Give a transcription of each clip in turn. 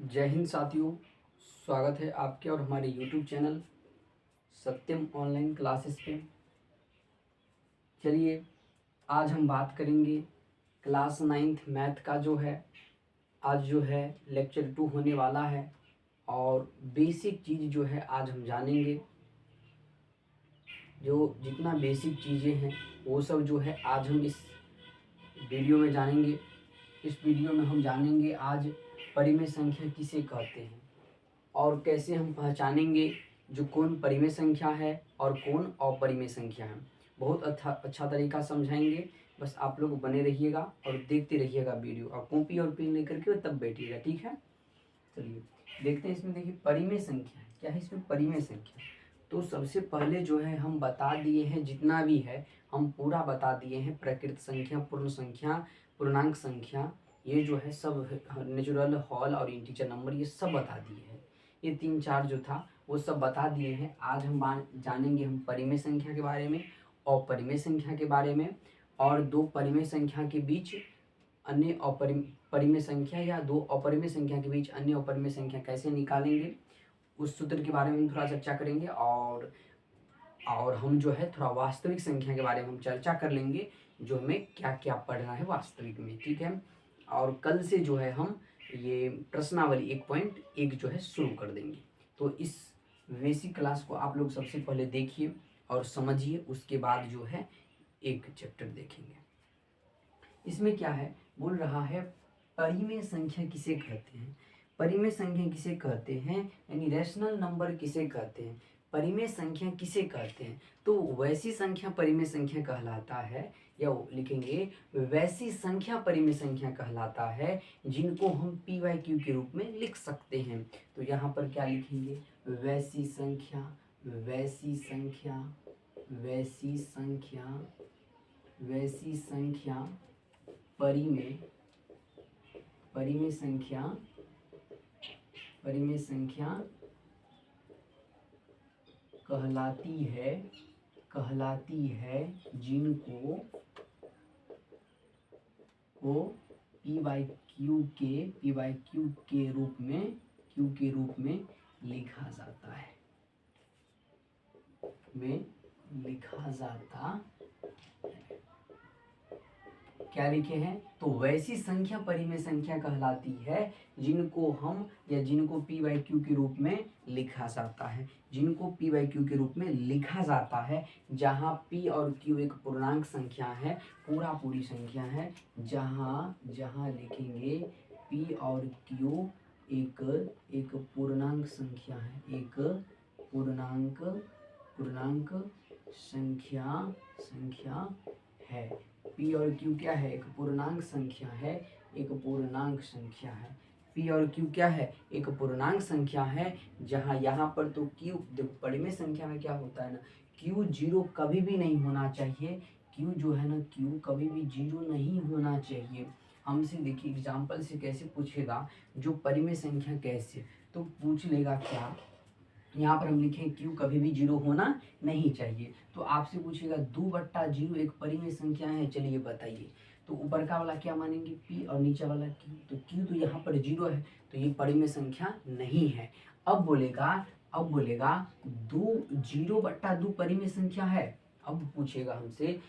जय हिंद साथियों, स्वागत है आपके और हमारे YouTube चैनल सत्यम ऑनलाइन क्लासेस पे। चलिए आज हम बात करेंगे क्लास 9th मैथ का जो है आज जो है लेक्चर 2 होने वाला है और बेसिक चीज़ जो है आज हम जानेंगे। जो जितना बेसिक चीज़ें हैं वो सब जो है आज हम इस वीडियो में जानेंगे। इस वीडियो में हम जानेंगे आज परिमेय संख्या किसे कहते हैं और कैसे हम पहचानेंगे जो कौन परिमेय संख्या है और कौन अपरिमेय संख्या है। बहुत अच्छा तरीका समझाएंगे। बस आप लोग बने रहिएगा और देखते रहिएगा वीडियो, और कॉपी और पेन लेकर के तब बैठिएगा, ठीक है। चलिए देखते हैं। इसमें देखिए परिमेय संख्या है, क्या है इसमें परिमेय संख्या। तो सबसे पहले जो है हम बता दिए हैं, जितना भी है हम पूरा बता दिए हैं। प्रकृत संख्या, पूर्ण संख्या, पूर्णांक संख्या, ये जो है सब नेचुरल, होल और इंटीजर नंबर, ये सब बता दिए हैं। ये 3-4 जो था वो सब बता दिए हैं। आज हम जानेंगे हम परिमेय संख्या के बारे में, अपरिमेय संख्या के बारे में, और दो परिमेय संख्या के बीच अन्य परिमेय संख्या या दो अपरिमेय संख्या के बीच अन्य अपरिमेय संख्या कैसे निकालेंगे, उस सूत्र के बारे में हम थोड़ा चर्चा करेंगे। और हम जो है थोड़ा वास्तविक संख्या के बारे में हम चर्चा कर लेंगे, जो हमें क्या क्या पढ़ना है वास्तविक में, ठीक है। और कल से जो है हम ये प्रश्नावली 1.1 जो है शुरू कर देंगे। तो इस बेसिक क्लास को आप लोग सबसे पहले देखिए और समझिए, उसके बाद जो है एक चैप्टर देखेंगे। इसमें क्या है, बोल रहा है परिमेय संख्या किसे कहते हैं। परिमेय संख्या किसे कहते हैं यानी रैशनल नंबर किसे कहते हैं, परिमेय संख्या किसे कहते हैं। तो वैसी संख्या परिमेय संख्या कहलाता है, या लिखेंगे वैसी संख्या परिमेय संख्या कहलाता है जिनको हम पी वाई क्यू के रूप में लिख सकते हैं। तो यहाँ पर क्या लिखेंगे, वैसी संख्या, वैसी संख्या, वैसी संख्या, वैसी संख्या परिमेय, परिमेय संख्या, परिमेय संख्या कहलाती है, कहलाती है जिनको को पी बाई क्यू के रूप में, क्यू के रूप में लिखा जाता है, में लिखा जाता। क्या लिखे हैं, तो वैसी संख्या परिमेय संख्या कहलाती है जिनको हम या जिनको पी बाई क्यू के रूप में लिखा जाता है, जिनको पी बाई क्यू के रूप में लिखा जाता है, जहाँ पी और क्यू एक पूर्णांक संख्या है, पूरी संख्या है, जहाँ लिखेंगे पी और क्यू एक पूर्णांक संख्या है, एक पूर्णांक संख्या है। पी और क्यू क्या है, एक पूर्णांक संख्या है, एक पूर्णांक संख्या है। पी और क्यू क्या है, एक पूर्णांक संख्या है, जहाँ यहाँ पर तो क्यू, देखो परिमेय संख्या में क्या होता है ना, क्यू जीरो कभी भी नहीं होना चाहिए। क्यू जो है ना, क्यू कभी भी जीरो नहीं होना चाहिए। हमसे देखिए एग्जाम्पल से कैसे पूछेगा, जो परिमेय संख्या कैसे, तो पूछ लेगा क्या, यहाँ पर हम लिखें क्यू कभी भी जीरो होना नहीं चाहिए। तो आपसे पूछेगा 2/0 एक परिमेय संख्या है, चलिए बताइए। तो ऊपर का वाला क्या मानेंगे, पी, और नीचे वाला क्यू। तो क्यू तो यहाँ पर जीरो है, तो ये परिमेय संख्या नहीं है। अब बोलेगा 0/2 परिमेय संख्या है। अब पूछेगा हमसे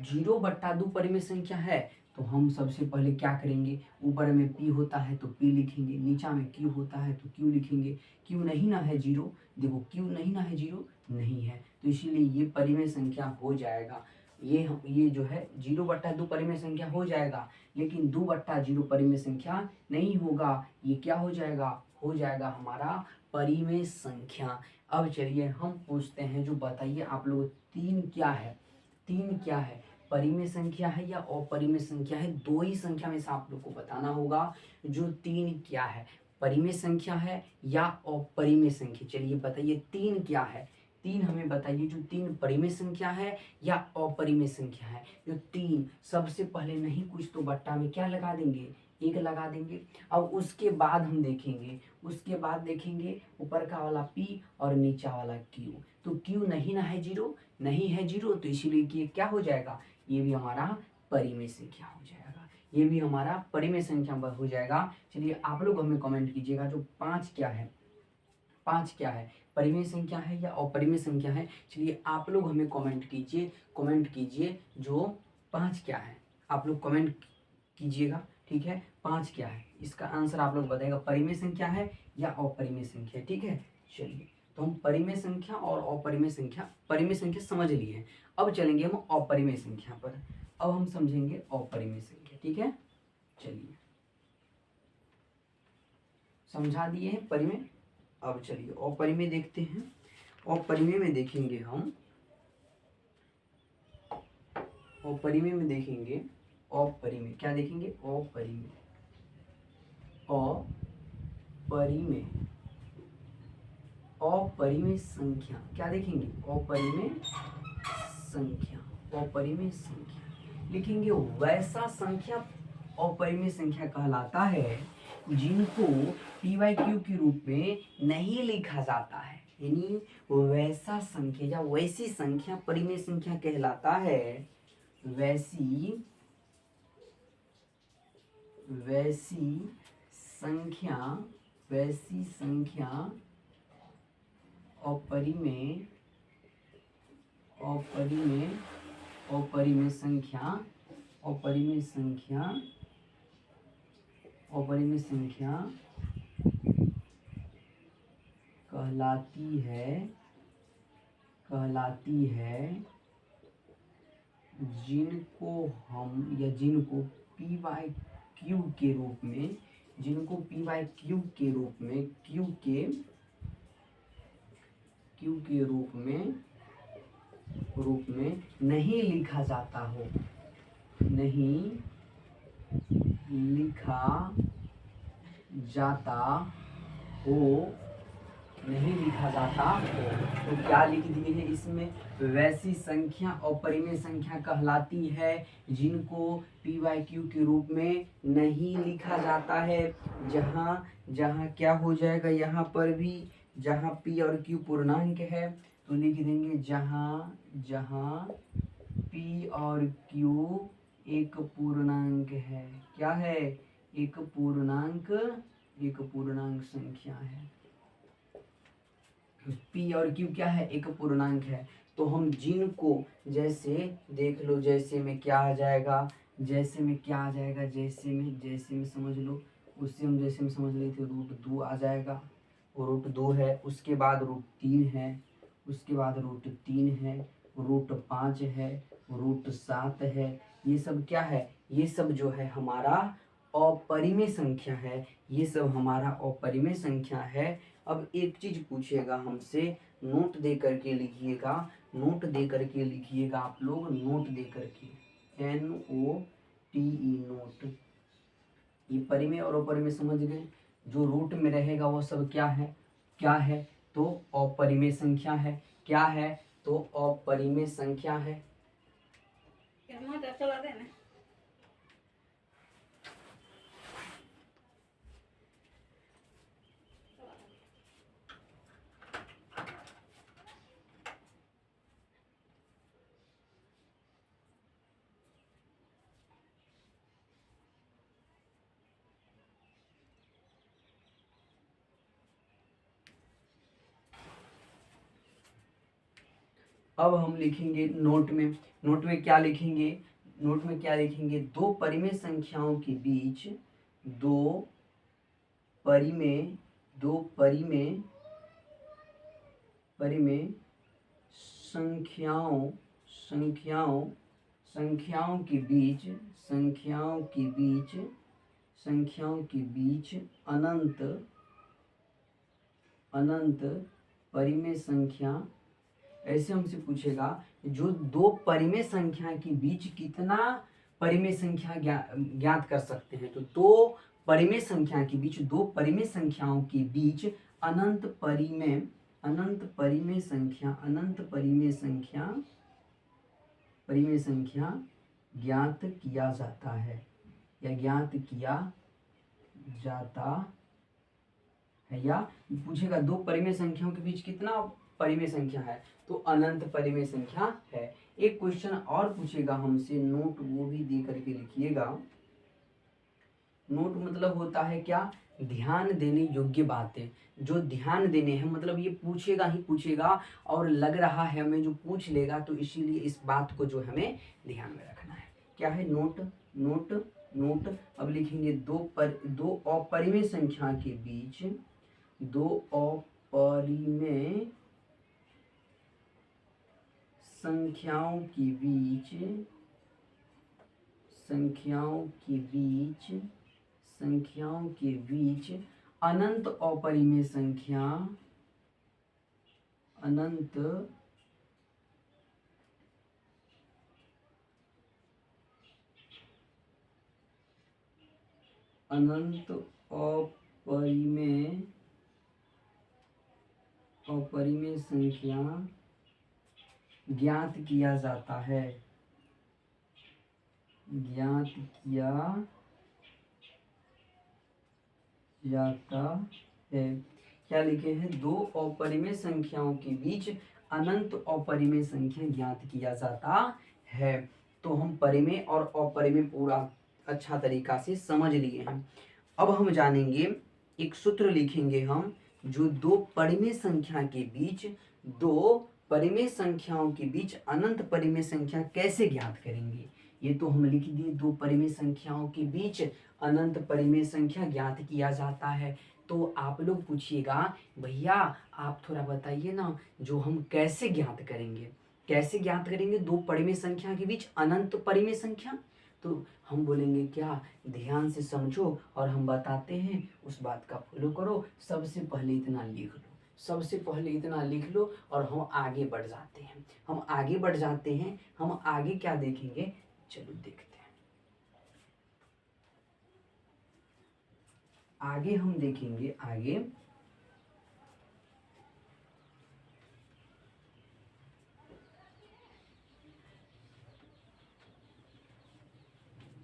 0/2 परिमेय संख्या है, तो हम सबसे पहले क्या करेंगे, ऊपर में p होता है तो p लिखेंगे, नीचा में q होता है तो q लिखेंगे। q नहीं ना है जीरो, देखो q नहीं ना है जीरो, नहीं है, तो इसीलिए ये परिमेय संख्या हो जाएगा। ये जो है 0/2 परिमेय संख्या हो जाएगा, लेकिन 2/0 परिमेय संख्या नहीं होगा। ये क्या हो जाएगा हमारा परिमेय संख्या। अब चलिए हम पूछते हैं, जो बताइए आप लोग 3 क्या है, 3 क्या है, परिमेय संख्या है या अपरिमेय संख्या है। दो ही संख्या में से आप लोग को बताना होगा जो 3 क्या है, परिमेय संख्या है या अपरिमेय संख्या। चलिए बताइए 3 क्या है, 3 हमें बताइए, जो 3 परिमेय संख्या है या अपरिमेय संख्या है। जो 3, सबसे पहले नहीं कुछ तो बट्टा में क्या लगा देंगे, 1 लगा देंगे। अब उसके बाद हम देखेंगे, ऊपर का वाला p और नीचा वाला q। तो q नहीं ना है जीरो, नहीं है जीरो, तो इसीलिए कि क्या हो जाएगा, ये भी हमारा परिमेय संख्या हो जाएगा। ये भी हमारा परिमेय संख्या हो जाएगा। चलिए आप लोग हमें कमेंट कीजिएगा जो 5 क्या है, 5 क्या है, परिमेय संख्या है या अपरिमेय संख्या है। चलिए आप लोग हमें कमेंट कीजिए जो 5 क्या है, आप लोग कमेंट कीजिएगा, ठीक है। 5 क्या है, इसका आंसर आप लोग बताएगा, परिमेय संख्या है या अपरिमेय संख्या, ठीक है। चलिए तो हम परिमेय संख्या और अपरिमेय संख्या, परिमेय संख्या समझ लिए, अब चलेंगे हम अपरिमेय संख्या पर। अब हम समझेंगे अपरिमेय संख्या, ठीक है। चलिए समझा दिए हैं परिमेय, अब चलिए अपरिमेय देखते हैं। अपरिमेय में देखेंगे हम, अपरिमेय में देखेंगे, अपरिमेय क्या देखेंगे, अपरिमेय, अपरिमेय, अपरिमेय संख्या क्या देखेंगे, अपरिमेय संख्या, अपरिमेय संख्या लिखेंगे। वैसा संख्या अपरिमेय संख्या कहलाता है जिनको पी वाई क्यू के रूप में नहीं लिखा जाता है, यानी वैसा संख्या या वैसी संख्या परिमेय संख्या कहलाता है, वैसी संख्या अपरिमेय संख्या कहलाती है जिनको हम या जिनको पी वाई क्यू के रूप में, जिनको पी वाई क्यू के रूप में, क्यू के रूप में नहीं लिखा जाता हो, नहीं लिखा जाता हो, नहीं लिखा जाता हो। तो क्या लिख दिए हैं इसमें, वैसी संख्या अपरिमेय संख्या कहलाती है जिनको पी वाई क्यू के रूप में नहीं लिखा जाता है। जहाँ क्या हो जाएगा, यहाँ पर भी जहाँ पी और क्यू पूर्णांक है तो लिख देंगे जहाँ पी और क्यू एक पूर्णांक है, क्या है, एक पूर्णांक संख्या है। पी और क्यू क्या है, एक पूर्णांक है। तो हम जिनको, जैसे देख लो, जैसे में क्या आ जाएगा, जैसे में समझ लो, उससे हम जैसे में समझ लिए थे √2 आ जाएगा, √2 है, उसके बाद √3 है, उसके बाद √3 है, √5 है, √7 है। ये सब क्या है, ये सब जो है हमारा अपरिमेय संख्या है, ये सब हमारा अपरिमेय संख्या है। अब एक चीज पूछेगा हमसे, नोट दे करके लिखिएगा, आप लोग नोट दे करके, NOTE नोट। ये परिमेय और अपरिमेय समझ गए, जो रूट में रहेगा वो सब क्या है, तो अपरिमेय संख्या है, क्या है, तो अपरिमेय संख्या है। अब हम लिखेंगे नोट में क्या लिखेंगे, दो परिमेय संख्याओं के बीच, दो परिमेय संख्याओं के बीच अनंत परिमेय संख्या। ऐसे हमसे पूछेगा जो दो परिमेय संख्या के बीच कितना परिमेय संख्या ज्ञात कर सकते हैं, तो दो परिमेय संख्या के बीच, दो परिमेय संख्याओं के बीच अनंत परिमेय संख्या ज्ञात किया जाता है, या ज्ञात किया जाता है। या पूछेगा दो परिमेय संख्याओं के बीच कितना परिमेय संख्या है, तो अनंत परिमेय संख्या है। एक क्वेश्चन और पूछेगा हमसे, नोट वो भी दे करके लिखिएगा। नोट मतलब होता है क्या, ध्यान देने योग्य बातें, जो ध्यान देने हैं, मतलब ये पूछेगा ही पूछेगा और लग रहा है हमें जो पूछ लेगा, तो इसीलिए इस बात को जो हमें ध्यान में रखना है। क्या है नोट, नोट, नोट। अब लिखेंगे दो अपरिमेय संख्या के बीच, दो अपरिमेय संख्याओं के बीच, संख्याओं के बीच अनंत अपरिमेय संख्या, अनंत अपरिमेय संख्या ज्ञात किया जाता है, ज्ञात किया जाता है। क्या लिखे हैं, दो अपरिमेय संख्याओं के बीच अनंत अपरिमेय संख्या ज्ञात किया जाता है। तो हम परिमेय और अपरिमेय पूरा अच्छा तरीका से समझ लिए हैं। अब हम जानेंगे, एक सूत्र लिखेंगे हम, जो दो परिमेय संख्या के बीच, दो परिमेय संख्याओं के बीच अनंत परिमेय संख्या कैसे ज्ञात करेंगे। ये तो हम लिख दिए, दो परिमेय संख्याओं के बीच अनंत परिमेय संख्या ज्ञात किया जाता है। तो आप लोग पूछिएगा, भैया आप थोड़ा बताइए ना, जो हम कैसे ज्ञात करेंगे, कैसे ज्ञात करेंगे दो परिमेय संख्या के बीच अनंत परिमेय संख्या। तो हम बोलेंगे क्या, ध्यान से समझो और हम बताते हैं, उस बात का फॉलो करो। सबसे पहले इतना लिख लो, सबसे पहले इतना लिख लो और हम आगे बढ़ जाते हैं। हम आगे बढ़ जाते हैं, हम आगे क्या देखेंगे, चलो देखते हैं। आगे हम देखेंगे,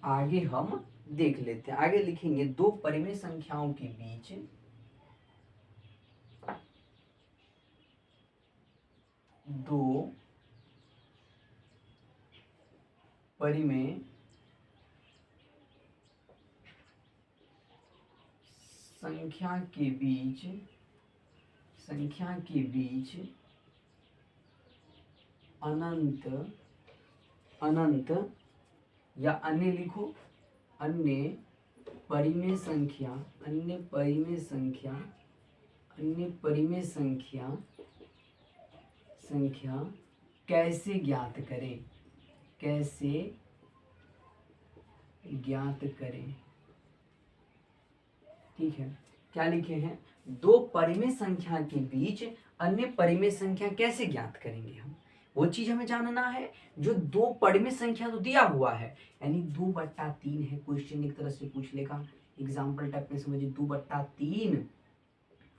आगे हम देख लेते हैं। आगे लिखेंगे, दो परिमेय संख्याओं के बीच, दो परिमेय संख्या के बीच, अनंत या अन्य लिखो, अन्य परिमेय संख्या कैसे ज्ञात करें, ठीक है। क्या लिखे हैं, दो परिमेय संख्या के बीच अन्य परिमेय संख्या कैसे ज्ञात करेंगे हम, वो चीज हमें जानना है। जो दो परिमेय संख्या तो दिया हुआ है, यानी 2/3 है, क्वेश्चन एक तरह से पूछ लेगा, एग्जाम्पल टाइप में समझिए, 2/3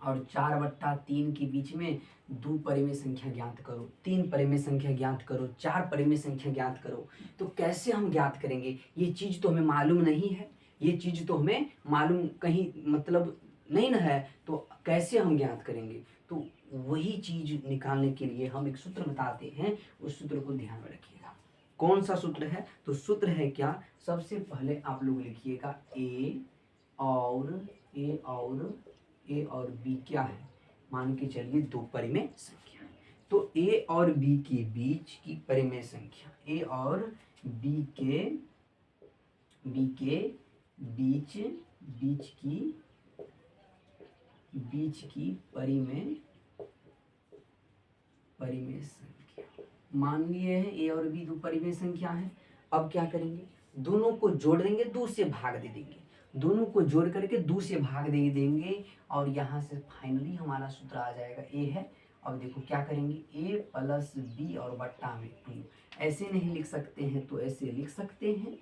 और 4/3 के बीच में दो परिमेय संख्या ज्ञात करो, 3 परिमेय संख्या ज्ञात करो, 4 परिमेय संख्या ज्ञात करो। तो कैसे हम ज्ञात करेंगे, ये चीज तो हमें मालूम नहीं है, ये चीज तो हमें मालूम कहीं मतलब नहीं ना है, तो कैसे हम ज्ञात करेंगे। तो वही चीज निकालने के लिए हम एक सूत्र बताते हैं, उस सूत्र को ध्यान में रखिएगा। कौन सा सूत्र है, तो सूत्र है क्या, सबसे पहले आप लोग लिखिएगा, ए और बी क्या है, मान के चलिए दो परिमेय संख्या है। तो ए और बी के बीच की परिमेय संख्या, ए और बी के बीच की परिमेय संख्या, मान लिए है ए और बी दो परिमेय संख्या है। अब क्या करेंगे, दोनों को जोड़ देंगे, 2 से भाग दे देंगे, दोनों को जोड़ करके 2 से भाग दे देंगे, और यहाँ से फाइनली हमारा सूत्र आ जाएगा, ए है। अब देखो क्या करेंगे, a + b और बट्टा में 2, ऐसे नहीं लिख सकते हैं तो ऐसे लिख सकते हैं,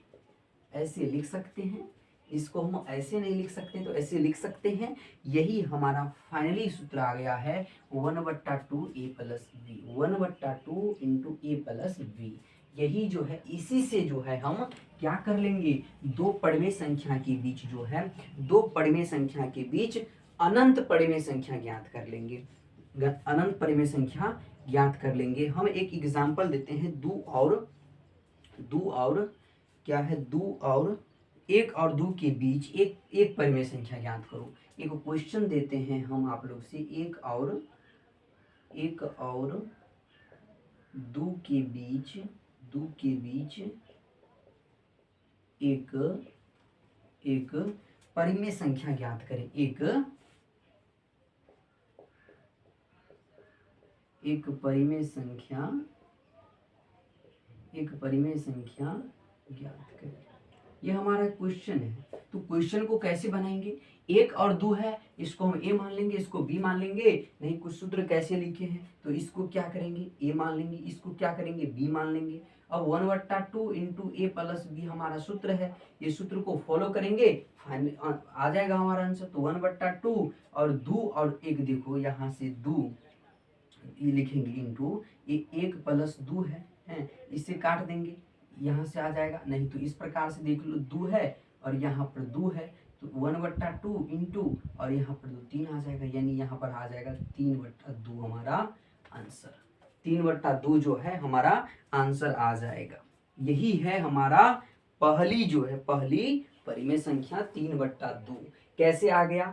ऐसे लिख सकते हैं, इसको हम ऐसे नहीं लिख सकते तो ऐसे लिख सकते हैं। यही हमारा फाइनली सूत्र आ गया है, 1/2 a + b, 1/2 × a + b। यही जो है, इसी से जो है हम क्या कर लेंगे, दो परिमेय संख्या के बीच जो है, दो परिमेय संख्या के बीच अनंत परिमेय संख्या ज्ञात कर लेंगे, अनंत परिमेय संख्या ज्ञात कर लेंगे। हम एक एग्जांपल देते हैं, 2 और क्या है, 2 और एक और दो के बीच एक एक परिमेय संख्या ज्ञात करो। एक क्वेश्चन देते हैं हम आप लोग से, एक और दो के बीच एक परिमेय संख्या ज्ञात करें। एक परिमेय संख्या ज्ञात करें। ये हमारा क्वेश्चन है। तो क्वेश्चन को कैसे बनाएंगे? एक और दो है, इसको हम ए मान लेंगे, इसको बी मान लेंगे। नहीं, कुछ सूत्र कैसे लिखे हैं, तो इसको क्या करेंगे, ए मान लेंगे, इसको क्या करेंगे, बी मान लेंगे। अब 1/2 इंटू ए प्लस बी हमारा सूत्र है। ये सूत्र को फॉलो करेंगे, आ जाएगा हमारा आंसर। तो 1/2 और 2 और 1, देखो यहाँ से 2 ये लिखेंगे इंटू ये 1 प्लस 2 है, इससे काट देंगे, यहाँ से आ जाएगा। नहीं तो इस प्रकार से देख लो, 2 है और यहाँ पर 2 है, तो 1/2 इंटू और यहाँ पर 2 3 आ जाएगा, यानी यहाँ पर आ जाएगा 3/2 हमारा आंसर। 3/2 जो है हमारा आंसर आ जाएगा। यही है हमारा पहली परिमेय संख्या 3/2। कैसे आ गया?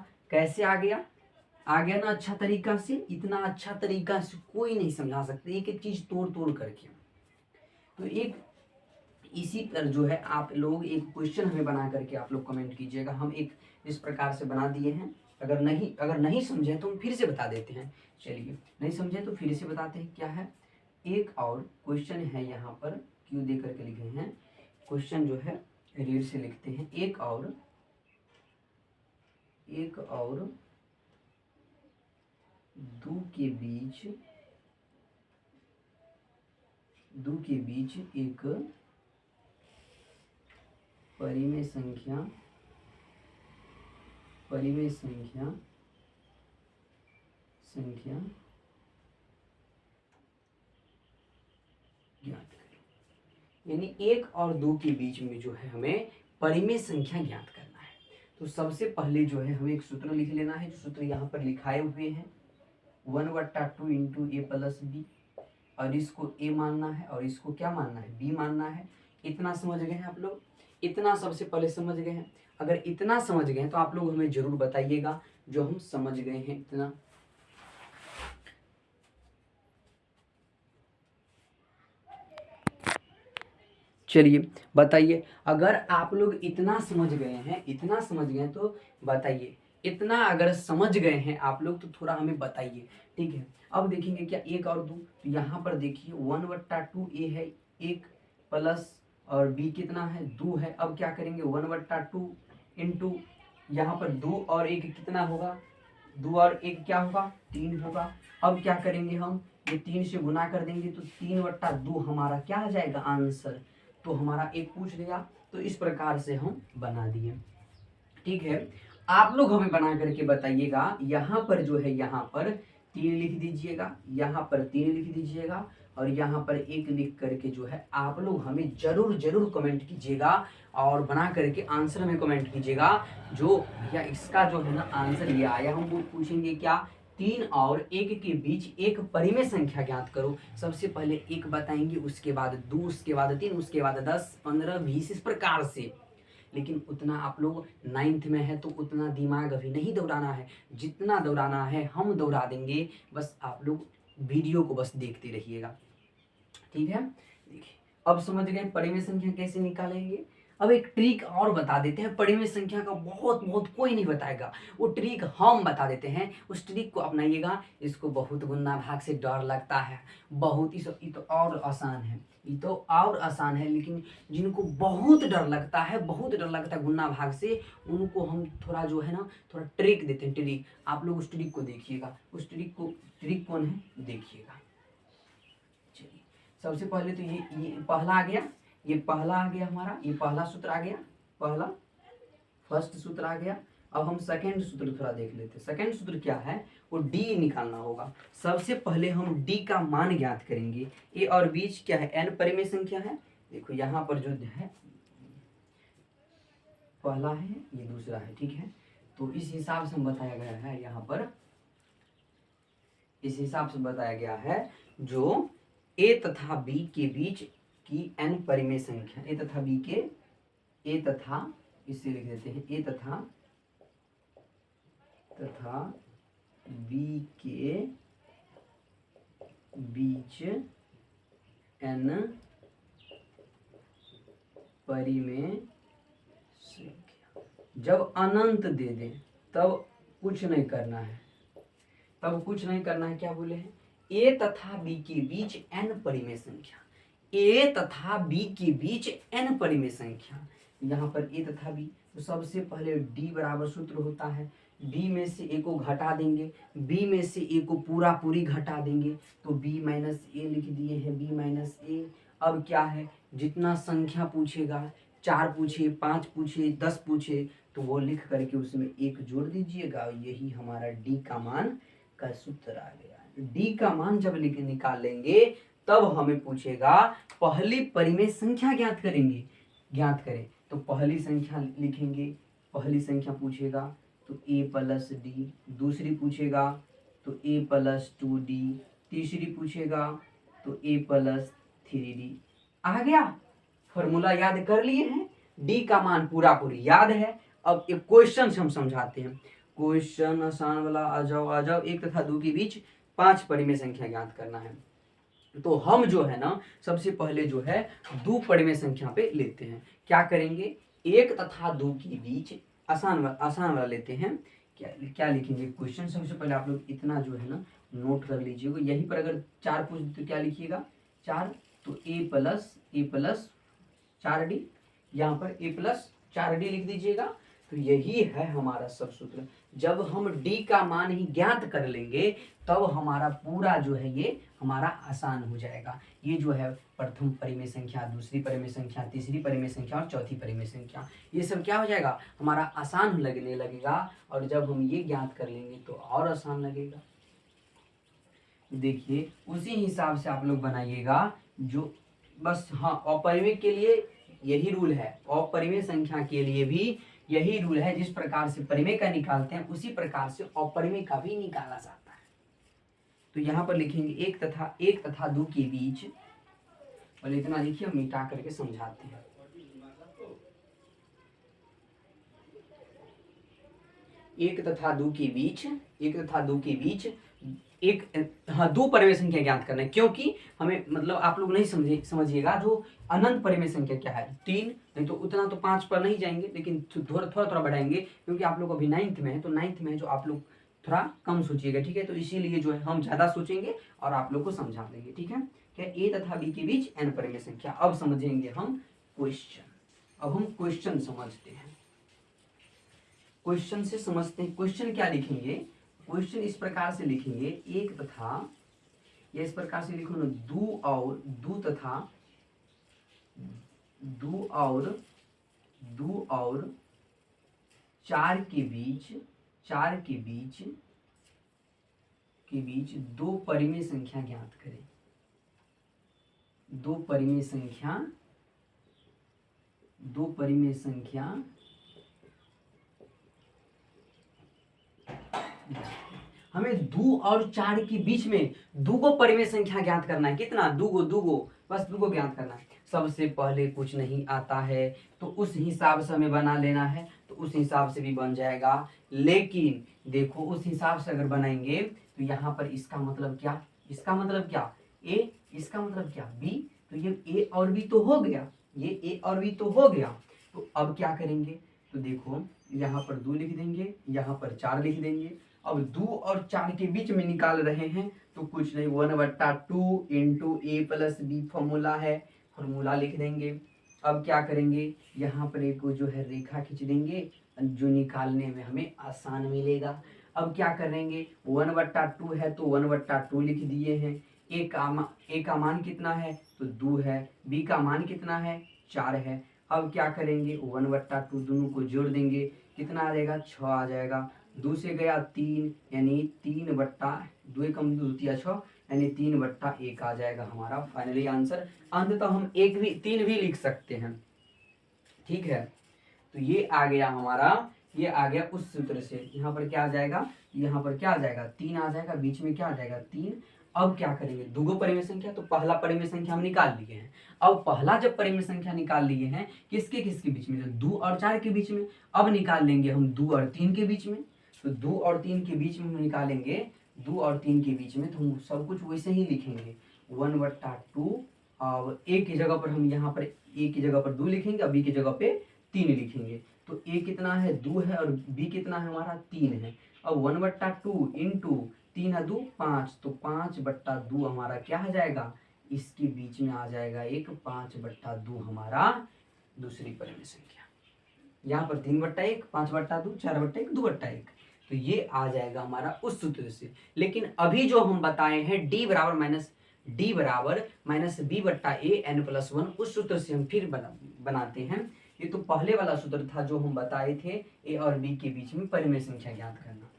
आ गया ना अच्छा तरीका से। इतना अच्छा तरीका से कोई नहीं समझा सकते, एक एक चीज तोड़ करके। तो एक इसी पर जो है आप लोग एक क्वेश्चन हमें बना करके आप लोग कमेंट कीजिएगा। हम एक इस प्रकार से बना दिए हैं। अगर नहीं समझे तो हम फिर से बता देते हैं। चलिए, नहीं समझे तो फिर से बताते हैं क्या है। एक और क्वेश्चन है, यहाँ पर क्यों दे करके लिखे हैं, क्वेश्चन जो है रीड से लिखते हैं। एक और दो के बीच एक परिमेय संख्या ज्ञात करें। यानी 1 और 2 के बीच में जो है हमें परिमेय संख्या ज्ञात करना है। तो सबसे पहले जो है हमें एक सूत्र लिख लेना है, जो सूत्र यहाँ पर लिखाए हुए हैं, 1/2 इंटू ए प्लस बी, और इसको ए मानना है और इसको क्या मानना है, बी मानना है। इतना समझ गए हैं आप लोग? इतना सबसे पहले समझ गए हैं। अगर इतना समझ गए हैं तो आप लोग हमें जरूर बताइएगा जो हम समझ गए हैं इतना। चलिए बताइए, अगर आप लोग इतना समझ गए हैं तो बताइए। इतना अगर समझ गए हैं आप लोग तो थोड़ा हमें बताइए, ठीक है। अब देखेंगे क्या 1 और 2, तो यहाँ पर देखिए 1/2 ए है, 1 प्लस और बी कितना है, 2 है। अब क्या करेंगे, 1/2 इंटू यहाँ पर 2 और 1 कितना होगा, 2 और 1 क्या होगा, 3 होगा। अब क्या करेंगे, हम ये 3 से गुना कर देंगे तो 3/2 हमारा क्या आ जाएगा आंसर। तो हमारा एक पूछ लिया, तो इस प्रकार से हम बना दिए, ठीक है। आप लोग हमें बना करके बताइएगा। यहाँ पर जो है, यहाँ पर 3 लिख दीजिएगा, यहाँ पर 3 लिख दीजिएगा, और यहाँ पर 1 लिख करके जो है आप लोग हमें जरूर कमेंट कीजिएगा, और बना करके आंसर में कमेंट कीजिएगा। जो भैया इसका जो है ना आंसर ये आया, हम वो पूछेंगे क्या, 3 और 1 के बीच एक परिमेय संख्या ज्ञात करो। सबसे पहले 1 बताएंगे, उसके बाद 2, उसके बाद 3, उसके बाद 10, 15, 20, इस प्रकार से। लेकिन उतना आप लोग 9th में है तो उतना दिमाग अभी नहीं दौड़ाना है। जितना दौड़ाना है हम दौड़ा देंगे, बस आप लोग वीडियो को बस देखते रहिएगा, ठीक है। देखिए, अब समझ गए परिमेय संख्या कैसे निकालेंगे। अब एक ट्रिक और बता देते हैं, परिमेय संख्या का बहुत कोई नहीं बताएगा, वो ट्रिक हम बता देते हैं। उस ट्रिक को अपनाइएगा। इसको बहुत गुना भाग से डर लगता है, बहुत ही ये तो और आसान है, लेकिन जिनको बहुत डर लगता है गुना भाग से, उनको हम थोड़ा जो है ना थोड़ा ट्रिक देते हैं। ट्रिक आप लोग उस ट्रिक को देखिएगा, ट्रिक कौन है देखिएगा। चलिए, सबसे पहले तो ये पहला आ गया, हमारा ये पहला सूत्र आ गया, फर्स्ट सूत्र आ गया। अब हम सेकंड सूत्र थोड़ा देख लेते हैं। सेकंड सूत्र क्या है, वो डी निकालना होगा। सबसे पहले हम डी का मान ज्ञात करेंगे। ए और बीच क्या है, एन परिमेय संख्या है। देखो यहाँ पर जो है पहला है, ये दूसरा है, ठीक है। तो इस हिसाब से हम बताया गया है, यहाँ पर इस हिसाब से बताया गया है, जो ए तथा बी के बीच की एन परिमेय संख्या, ए तथा इसे लिख देते हैं ए तथा बी के बीच n परिमेय संख्या। जब अनंत दे दें तब कुछ नहीं करना है, क्या बोले हैं, ए तथा बी के बीच n परिमेय संख्या, ए तथा बी के बीच n परिमेय संख्या। यहाँ पर ए तथा बी, तो सबसे पहले d बराबर सूत्र होता है, b में से a को घटा देंगे, b में से a को पूरी घटा देंगे, तो b माइनस ए लिख दिए हैं, b माइनस ए। अब क्या है, जितना संख्या पूछेगा, 4 पूछे, 5 पूछे, 10 पूछे, तो वो लिख करके उसमें 1 जोड़ दीजिएगा। यही हमारा d का मान का सूत्र आ गया। d का मान जब निकाल लेंगे तब हमें पूछेगा पहली परिमेय संख्या ज्ञात करें, तो पहली संख्या लिखेंगे, पहली संख्या पूछेगा तो a प्लस डी, दूसरी पूछेगा तो a प्लस 2d, तीसरी पूछेगा तो a प्लस 3d। आ गया, फॉर्मूला याद कर लिए हैं, d का मान पूरी याद है। अब एक क्वेश्चन हम समझाते हैं, क्वेश्चन आसान वाला, आ जाओ। 1 तथा 2 के बीच 5 परिमेय संख्या ज्ञात करना है। तो हम जो है ना, सबसे पहले जो है 2 परिमेय संख्या पे लेते हैं। क्या करेंगे, 1 तथा 2 के बीच आसान वाला लेते हैं। क्या लिखेंगे क्वेश्चन, सबसे पहले आप लोग इतना जो है ना नोट कर लीजिएगा। यहीं पर अगर 4 पूछ तो क्या लिखिएगा, 4, तो a प्लस 4d, यहाँ पर a प्लस 4d लिख दीजिएगा। तो यही है हमारा सब सूत्र। जब हम d का मान ही ज्ञात कर लेंगे तब हमारा पूरा जो है ये हमारा आसान हो जाएगा। ये जो है प्रथम परिमेय संख्या, दूसरी परिमेय संख्या, तीसरी परिमेय संख्या और चौथी परिमेय संख्या, ये सब क्या हो जाएगा, हमारा आसान लगने लगेगा। और जब हम ये ज्ञात कर लेंगे तो और आसान लगेगा। देखिए उसी हिसाब से आप लोग बनाइएगा, जो बस हाँ अपरिमेय के लिए यही रूल है, अपरिमेय संख्या के लिए भी यही रूल है। जिस प्रकार से परिमेय का निकालते हैं उसी प्रकार से अपरिमेय का भी निकाला जाता है। तो यहाँ पर लिखेंगे 1 तथा 2 के बीच, और इतना लिखिए, हम मिटा करके समझाते हैं। 1 तथा 2 के बीच दो परिमेय संख्या ज्ञात करना है। क्योंकि हमें मतलब आप लोग नहीं समझिएगा, जो अनंत परिमेय संख्या क्या है, 3, नहीं तो उतना तो 5 पर नहीं जाएंगे, लेकिन थोड़ा बढ़ाएंगे, क्योंकि आप लोग अभी 9th में है, तो 9th में जो आप लोग थोड़ा कम सोचिएगा, ठीक है। तो इसीलिए जो है हम ज्यादा सोचेंगे और आप लोग को समझा देंगे, ठीक है। क्या a तथा b के बीच n परिमेय संख्या। अब समझेंगे हम क्वेश्चन। अब हम क्वेश्चन समझते हैं, क्वेश्चन से समझते हैं। क्वेश्चन क्या लिखेंगे, क्वेश्चन इस प्रकार से लिखेंगे, 1 तथा, या इस प्रकार से लिखो ना, 2 और 4 के बीच 2 परिमेय संख्या ज्ञात करें। 2 परिमेय संख्या हमें 2 और 4 के बीच में 2 परिमेय संख्या ज्ञात करना है। कितना, 2 बस 2 ज्ञात करना है। सबसे पहले कुछ नहीं आता है तो उस हिसाब से हमें बना लेना है, तो उस हिसाब से भी बन जाएगा। लेकिन देखो उस हिसाब से अगर बनाएंगे तो यहाँ पर इसका मतलब क्या, a, इसका मतलब क्या b, तो ये a और b तो हो गया, तो अब क्या करेंगे, तो देखो यहाँ पर 2 लिख देंगे, यहाँ पर 4 लिख देंगे। अब 2 और 4 के बीच में निकाल रहे हैं तो कुछ नहीं, 1/2 into a plus b formula है, फॉर्मूला लिख देंगे। अब क्या करेंगे, यहाँ पर एक जो है रेखा खींच देंगे, जो निकालने में हमें आसान मिलेगा। अब क्या करेंगे, 1/2 है तो 1/2 लिख दिए हैं। a का मान कितना है, तो 2 है। b का मान कितना है, 4 है। अब क्या करेंगे, 1/2 दोनों को जोड़ देंगे, कितना आ जाएगा, 6 आ जाएगा। 2 से गया 3, यानी 3/2 कम 2 6, यानी 3/1 आ जाएगा हमारा फाइनली आंसर। अंततः हम 3 भी लिख सकते हैं, ठीक है। तो ये आ गया हमारा, ये आ गया उस सूत्र से। यहाँ पर क्या आ जाएगा, 3 आ जाएगा, बीच में क्या आ जाएगा, 3। अब क्या करेंगे, दूगो परिमेय संख्या, तो पहला परिमेय संख्या हम निकाल लिए हैं। अब पहला जब परिमेय संख्या निकाल लिए हैं, किसके किसके बीच में, 2 और 4 के बीच में। अब निकाल लेंगे हम 2 और 3 के बीच में, तो 2 और 3 के बीच में हम निकालेंगे, 2 और 3 के बीच में, तो हम सब कुछ वैसे ही लिखेंगे 1/2। और ए की जगह पर हम यहाँ पर ए की जगह पर 2 लिखेंगे और बी की जगह पे 3 लिखेंगे। तो ए कितना है, 2 है, और बी कितना है हमारा, 3 है। अब 1/2 इंटू 3 है 2 5, तो 5/2 हमारा क्या आ जाएगा, इसके बीच में आ जाएगा एक 5/2 हमारा दूसरी परिमेय संख्या। यहाँ पर 3/1, 5/2, 4/1, 2/1, तो ये आ जाएगा हमारा उस सूत्र से। लेकिन अभी जो हम बताए हैं d बराबर माइनस b बट्टा a n+1, उस सूत्र से हम फिर बनाते हैं। ये तो पहले वाला सूत्र था जो हम बताए थे, a और b के बीच में परिमेय संख्या ज्ञात करना,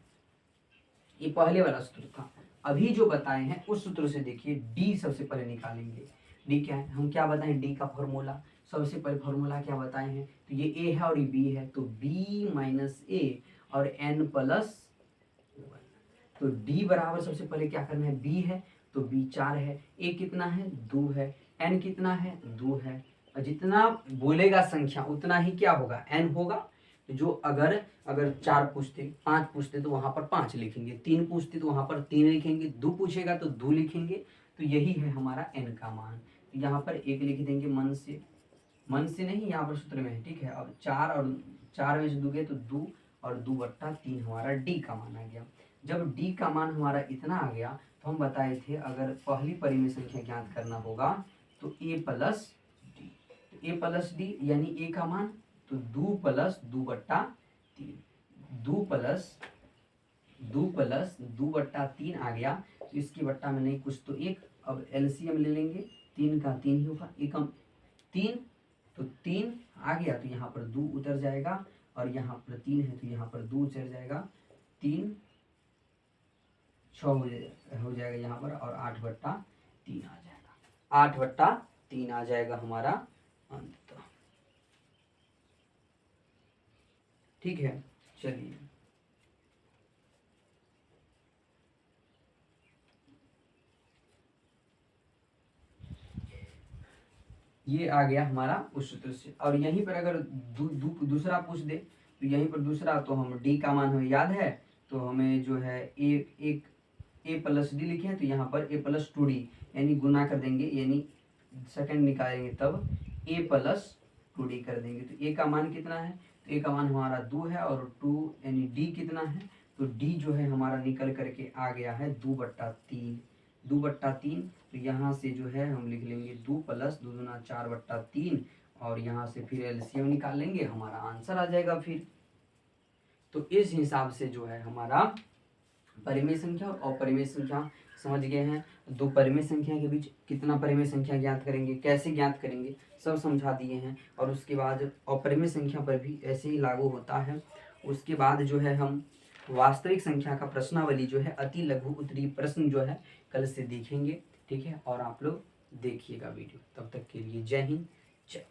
ये पहले वाला सूत्र था। अभी जो बताए हैं उस सूत्र से देखिए d सबसे पहले निकालेंगे। d क्या है, हम क्या बताएं, d का फॉर्मूला, सबसे पहले फॉर्मूला क्या बताए हैं, तो ये a है और ये b है, तो b माइनस a और n+1, तो d बराबर सबसे पहले क्या करना है, b है तो b 4 है, a कितना है, 2 है, n कितना है, 2 है, और जितना बोलेगा संख्या उतना ही क्या होगा, n होगा। जो अगर 4 पूछते, 5 पूछते तो वहां पर 5 लिखेंगे, 3 पूछते तो वहां पर 3 लिखेंगे, 2 पूछेगा तो 2 लिखेंगे। तो यही है हमारा n का मान। तो यहाँ पर 1 लिख देंगे मन से नहीं, यहाँ पर सूत्र में है, ठीक है। अब 4 में से 2 गए तो 2 और 2/3 हमारा d का मान आ गया। जब d का मान हमारा इतना आ गया तो हम बताए थे अगर पहली परिमेय संख्या ज्ञात करना होगा तो a प्लस d, यानी a का मान तो 2 + 2/3, 2 + 2/3 आ गया। तो इसकी बट्टा में नहीं कुछ तो 1, अब एलसीएम ले लेंगे, 3 का 3 ही होगा, 3 तो 3 आ गया, तो यहाँ पर 2 उतर जाएगा, और यहाँ पर 3 है तो यहाँ पर 2 उतर जाएगा, 3 6 हो जाएगा यहाँ पर, और 8/3 आ जाएगा, 8/3 आ जाएगा हमारा अंत। ठीक है, चलिए ये आ गया हमारा उस सूत्र से। और यहीं पर अगर दूसरा पूछ दे तो यहीं पर दूसरा, तो हम d का मान हमें याद है, तो हमें जो है a प्लस डी लिखे हैं, तो यहाँ पर a + 2d यानी गुना कर देंगे, यानी सेकंड निकालेंगे तब a + 2d कर देंगे। तो a का मान कितना है, तो a का मान हमारा 2 है, और 2 यानी d कितना है, तो d जो है हमारा निकल करके आ गया है 2/3, तो यहाँ से जो है हम लिख लेंगे 2 + 2 × 4/3, और यहाँ से फिर एलसीएम निकालेंगे, हमारा आंसर आ जाएगा फिर। तो इस हिसाब से जो है हमारा परिमेय संख्या और अपरिमेय संख्या समझ गए हैं। दो परिमेय संख्या के बीच कितना परिमेय संख्या ज्ञात करेंगे, कैसे ज्ञात करेंगे, सब समझा दिए हैं। और उसके बाद अपरिमेय संख्या पर भी ऐसे ही लागू होता है। उसके बाद जो है हम वास्तविक संख्या का प्रश्नावली जो है अति लघु उत्तरीय प्रश्न जो है कल से देखेंगे, ठीक है। और आप लोग देखिएगा वीडियो, तब तक के लिए जय हिंद, जय।